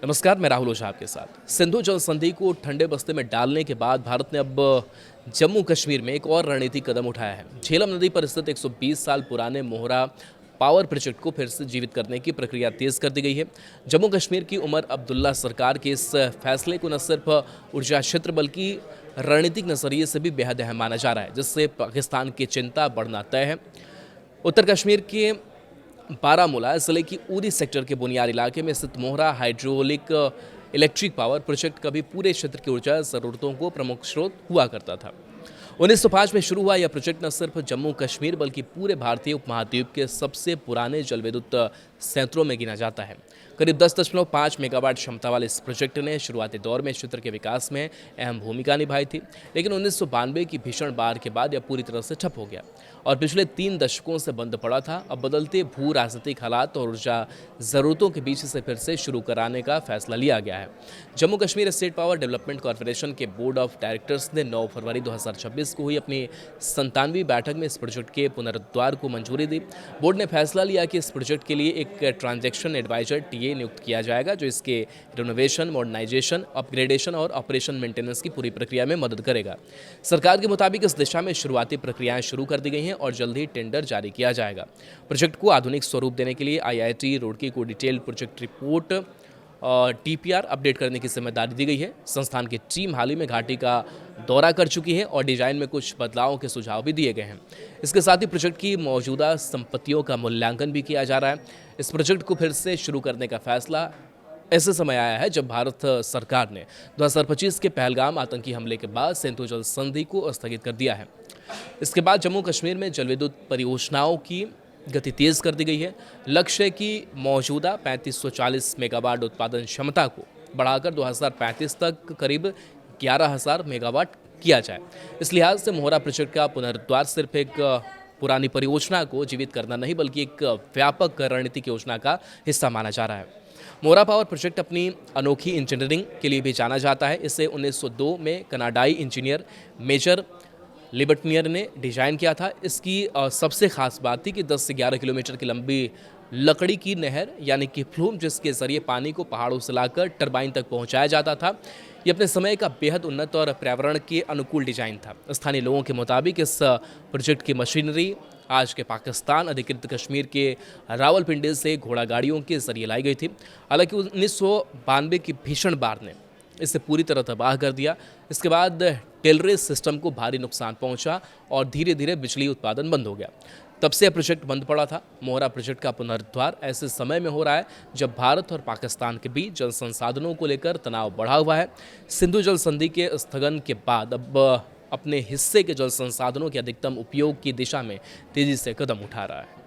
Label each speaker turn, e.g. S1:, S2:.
S1: नमस्कार, मैं राहुल ओझा आपके साथ। सिंधु जल संधि को ठंडे बस्ते में डालने के बाद भारत ने अब जम्मू कश्मीर में एक और रणनीतिक कदम उठाया है। झेलम नदी पर स्थित 120 साल पुराने मोहरा पावर प्रोजेक्ट को फिर से जीवित करने की प्रक्रिया तेज कर दी गई है। जम्मू कश्मीर की उमर अब्दुल्ला सरकार के इस फैसले को न सिर्फ ऊर्जा क्षेत्र बल्कि रणनीतिक नजरिए से भी बेहद अहम माना जा रहा है, जिससे पाकिस्तान की चिंता बढ़ना तय है। उत्तर कश्मीर के बारामूला जिले की उरी सेक्टर के बुनियादी इलाके में स्थित मोहरा हाइड्रोलिक इलेक्ट्रिक पावर प्रोजेक्ट कभी पूरे क्षेत्र की ऊर्जा ज़रूरतों को प्रमुख स्रोत हुआ करता था। 1905 में शुरू हुआ यह प्रोजेक्ट न सिर्फ जम्मू कश्मीर बल्कि पूरे भारतीय उपमहाद्वीप के सबसे पुराने जल विद्युत संयंत्रों में गिना जाता है। करीब 10.5 मेगावाट क्षमता वाले इस प्रोजेक्ट ने शुरुआती दौर में क्षेत्र के विकास में अहम भूमिका निभाई थी, लेकिन 1992 की भीषण बाढ़ के बाद यह पूरी तरह से ठप हो गया और पिछले 3 दशकों से बंद पड़ा था। अब बदलते भू राजनीतिक हालात और ऊर्जा ज़रूरतों के बीच इसे फिर से शुरू कराने का फैसला लिया गया है। Jammu Kashmir state power development corporation के बोर्ड ऑफ डायरेक्टर्स ने 9 फरवरी 2026 को हुई अपनी 97वीं बैठक में इस प्रोजेक्ट के पुनरुद्धार को मंजूरी दी। बोर्ड ने फैसला लिया कि इस प्रोजेक्ट के लिए एक ट्रांजैक्शन एडवाइजर टीए नियुक्त किया जाएगा, जो इसके रिनोवेशन, मॉडर्नाइजेशन, अपग्रेडेशन और ऑपरेशन मेंटेनेंस की पूरी प्रक्रिया में मदद करेगा। सरकार के मुताबिक इस दिशा में शुरुआती प्रक्रियाएं शुरू कर दी गई हैं और जल्द ही टेंडर जारी किया जाएगा। प्रोजेक्ट को आधुनिक स्वरूप देने के लिए आईआईटी रुड़की को detail project report TPR update करने की जिम्मेदारी दी गई है। संस्थान की टीम हाल ही में घाटी का दौरा कर चुकी है और डिजाइन में कुछ बदलावों के सुझाव भी दिए गए हैं। इसके साथ ही प्रोजेक्ट की मौजूदा संपत्तियों का मूल्यांकन भी किया जा रहा है। इस प्रोजेक्ट को फिर से शुरू करने का फैसला ऐसे समय आया है जब भारत सरकार ने 2025 के पहलगाम आतंकी हमले के बाद सिंधु जल संधि को स्थगित कर दिया है। इसके बाद जम्मू कश्मीर में जल विद्युत परियोजनाओं की गति तेज कर दी गई है। लक्ष्य है कि मौजूदा 3540 मेगावाट उत्पादन क्षमता को बढ़ाकर 2035 तक करीब 11,000 मेगावाट किया जाए। इस लिहाज से मोहरा प्रोजेक्ट का पुनरुद्धार सिर्फ एक पुरानी परियोजना को जीवित करना नहीं बल्कि एक व्यापक रणनीतिक योजना का हिस्सा माना जा रहा है। मोहरा पावर प्रोजेक्ट अपनी अनोखी इंजीनियरिंग के लिए भी जाना जाता है। इसे 1902 में कनाडाई इंजीनियर मेजर लिबर्टनियर ने डिजाइन किया था। इसकी सबसे खास बात थी कि 10 से 11 किलोमीटर की लंबी लकड़ी की नहर यानी कि फ्लूम, जिसके जरिए पानी को पहाड़ों से लाकर टरबाइन तक पहुंचाया जाता था। ये अपने समय का बेहद उन्नत और पर्यावरण के अनुकूल डिजाइन था। स्थानीय लोगों के मुताबिक इस प्रोजेक्ट की मशीनरी आज के पाकिस्तान अधिकृत कश्मीर के रावलपिंडी से घोड़ा गाड़ियों के जरिए लाई गई थी। हालांकि 1992 की भीषण बाढ़ ने इसे पूरी तरह तबाह कर दिया। इसके बाद टेलरे सिस्टम को भारी नुकसान पहुंचा और धीरे धीरे बिजली उत्पादन बंद हो गया। तब से यह प्रोजेक्ट बंद पड़ा था। मोहरा प्रोजेक्ट का पुनरुद्धार ऐसे समय में हो रहा है जब भारत और पाकिस्तान के बीच जल संसाधनों को लेकर तनाव बढ़ा हुआ है। सिंधु जल संधि के स्थगन के बाद अब अपने हिस्से के जल संसाधनों के अधिकतम उपयोग की दिशा में तेजी से कदम उठा रहा है।